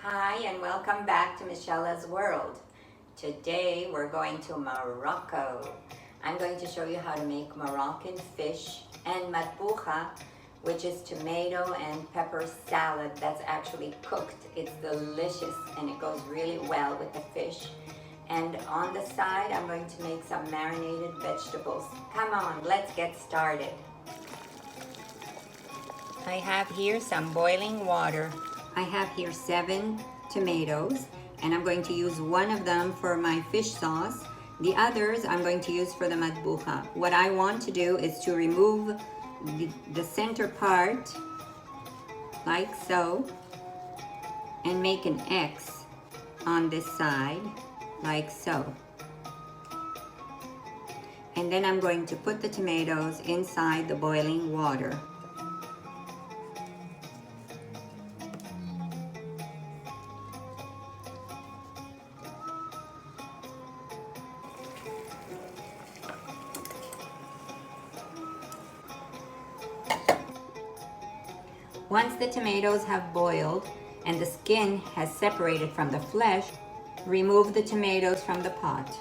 Hi and welcome back to Michela's World. Today we're going to Morocco. I'm going to show you how to make Moroccan fish and matbucha, which is tomato and pepper salad that's actually cooked. It's delicious and it goes really well with the fish. And on the side, I'm going to make some marinated vegetables. Come on, let's get started. I have here some boiling water. I have here 7 tomatoes and I'm going to use one of them for my fish sauce. The others I'm going to use for the matbucha. What I want to do is to remove the center part like so and make an X on this side like so. And then I'm going to put the tomatoes inside the boiling water. Once the tomatoes have boiled and the skin has separated from the flesh, remove the tomatoes from the pot.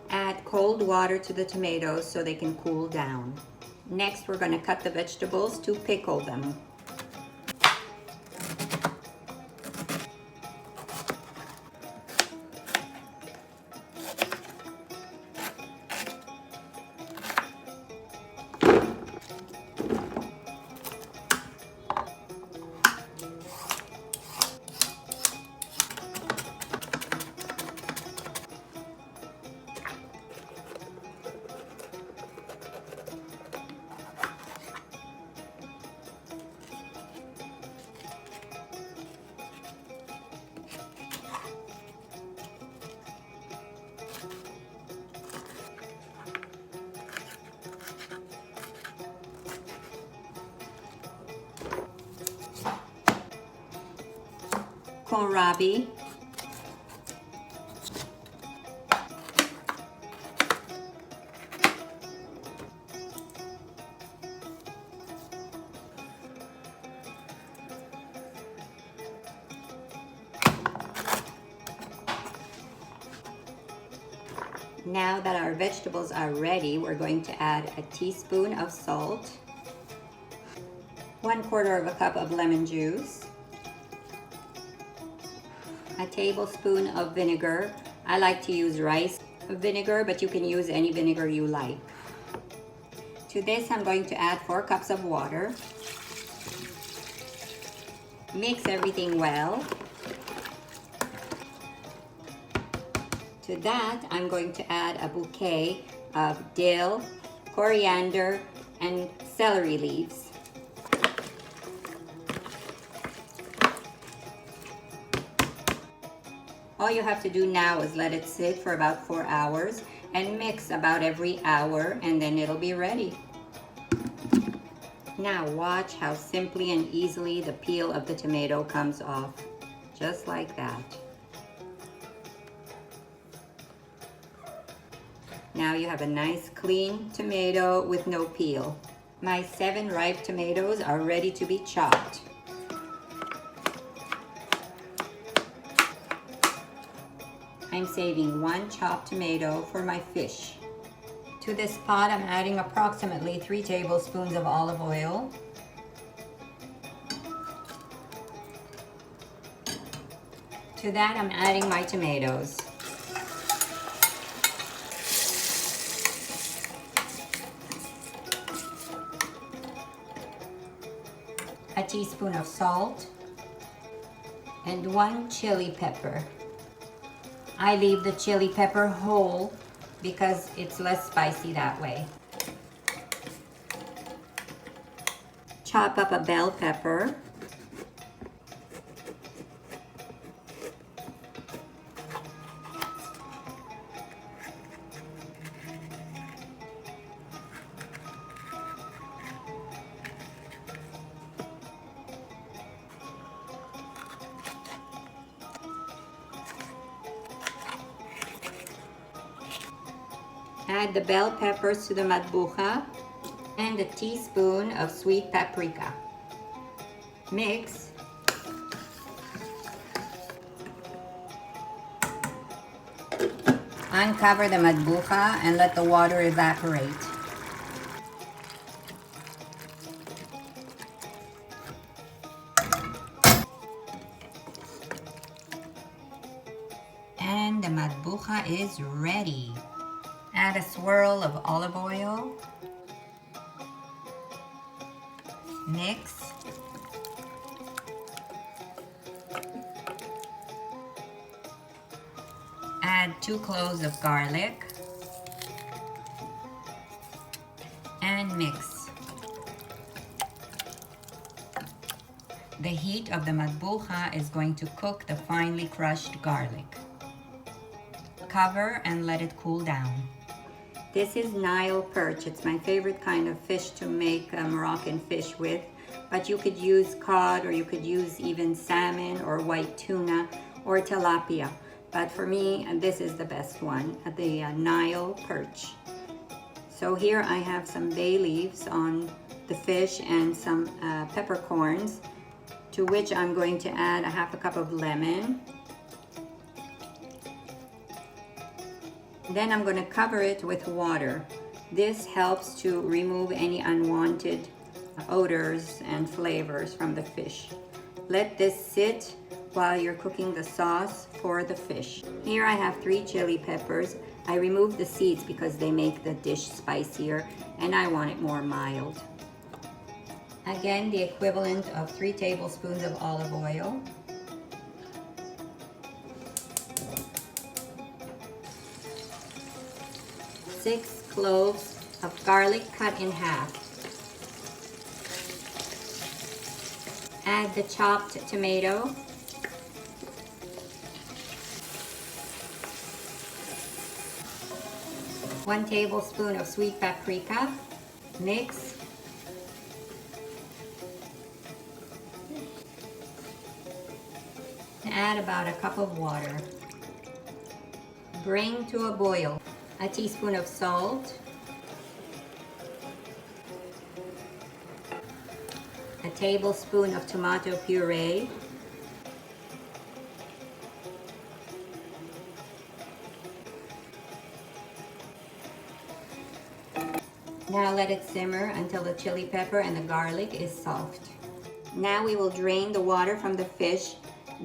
Add cold water to the tomatoes so they can cool down. Next, we're going to cut the vegetables to pickle them. Kohlrabi, now that our vegetables are ready, we're going to add a teaspoon of salt, 1/4 cup of lemon juice, a tablespoon of vinegar. I like to use rice vinegar, but you can use any vinegar you like. To this, I'm going to add 4 cups of water. Mix everything well. To that, I'm going to add a bouquet of dill, coriander, and celery leaves. All you have to do now is let it sit for about 4 hours and mix about every hour, and then it'll be ready. Now watch how simply and easily the peel of the tomato comes off, just like that. Now you have a nice clean tomato with no peel. My 7 ripe tomatoes are ready to be chopped. I'm saving 1 chopped tomato for my fish. To this pot, I'm adding approximately 3 tablespoons of olive oil. To that, I'm adding my tomatoes. A teaspoon of salt and 1 chili pepper. I leave the chili pepper whole because it's less spicy that way. Chop up a bell pepper. Add the bell peppers to the matbucha and a teaspoon of sweet paprika. Mix. Uncover the matbucha and let the water evaporate. And the matbucha is ready. Add a swirl of olive oil. Mix. Add 2 cloves of garlic and mix. The heat of the matbucha is going to cook the finely crushed garlic. Cover and let it cool down. This is Nile perch. It's my favorite kind of fish to make Moroccan fish with, but you could use cod, or you could use even salmon or white tuna or tilapia. But for me, this is the best one, the Nile perch. So here I have some bay leaves on the fish and some peppercorns, to which I'm going to add a half a cup of lemon. Then I'm going to cover it with water. This helps to remove any unwanted odors and flavors from the fish. Let this sit while you're cooking the sauce for the fish. Here I have 3 chili peppers. I removed the seeds because they make the dish spicier and I want it more mild. Again, the equivalent of 3 tablespoons of olive oil. Six cloves of garlic cut in half. Add the chopped tomato. One tablespoon of sweet paprika. Mix. Add about a cup of water. Bring to a boil. A teaspoon of salt. A tablespoon of tomato puree. Now let it simmer until the chili pepper and the garlic is soft. Now we will drain the water from the fish,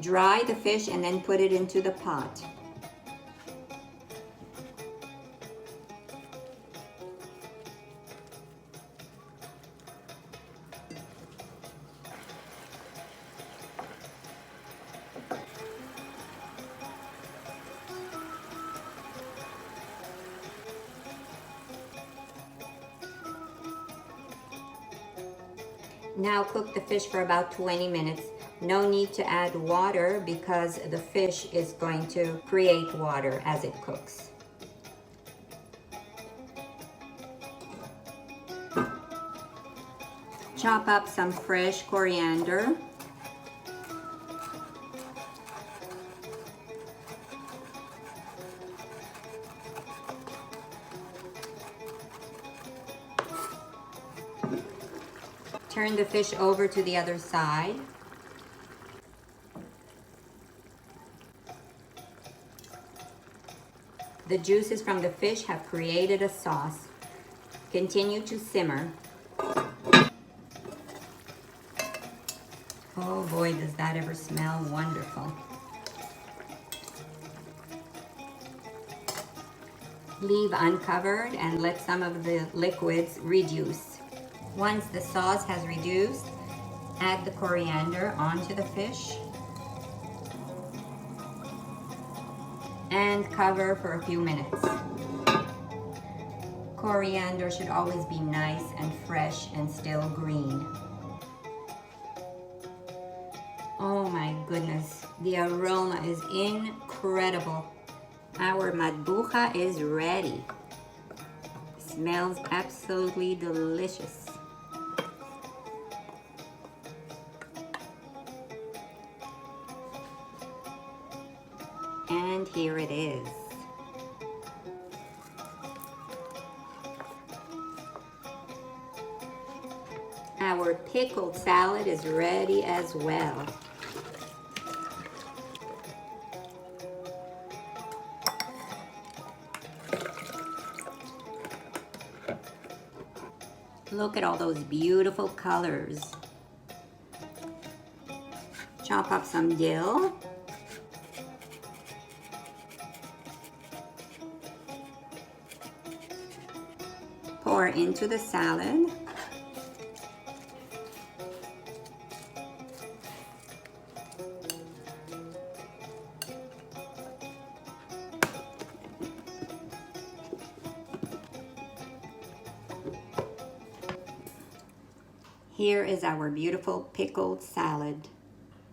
dry the fish, and then put it into the pot. Now cook the fish for about 20 minutes. No need to add water because the fish is going to create water as it cooks. Chop up some fresh coriander. Turn the fish over to the other side. The juices from the fish have created a sauce. Continue to simmer. Oh boy, does that ever smell wonderful. Leave uncovered and let some of the liquids reduce. Once the sauce has reduced, add the coriander onto the fish and cover for a few minutes. Coriander should always be nice and fresh and still green. Oh my goodness, the aroma is incredible. Our matbucha is ready. Smells absolutely delicious. And here it is. Our pickled salad is ready as well. Look at all those beautiful colors. Chop up some dill. Pour into the salad. Here is our beautiful pickled salad.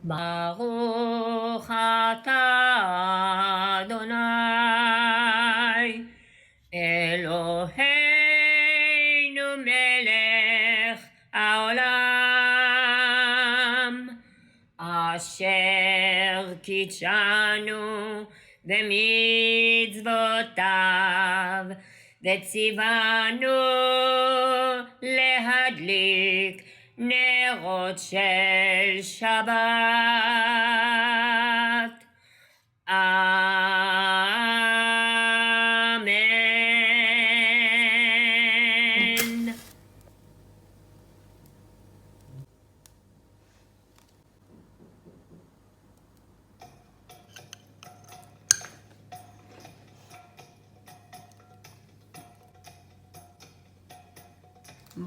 Baruch atah Adonai Eloheinu melech haolam asher kitshanu b'mitzvotav v'tzivanu lehadlik נרות של שבת. אמן.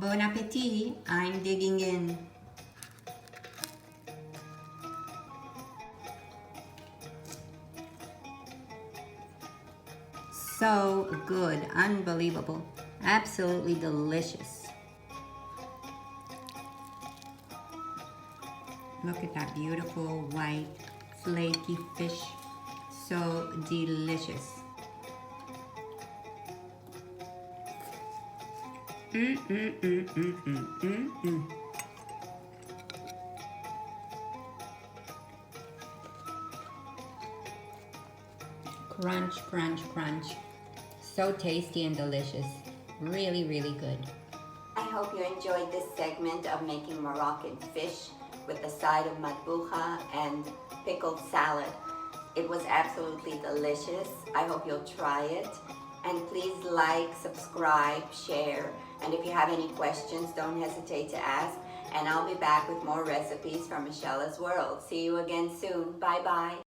Bon appetit, I'm digging in. So good, unbelievable, absolutely delicious. Look at that beautiful white flaky fish, so delicious. Crunch, crunch, crunch. So tasty and delicious. Really, really good. I hope you enjoyed this segment of making Moroccan fish with the side of matbucha and pickled salad. It was absolutely delicious. I hope you'll try it. And please like, subscribe, share. And if you have any questions, don't hesitate to ask. And I'll be back with more recipes from Michelle's World. See you again soon. Bye-bye.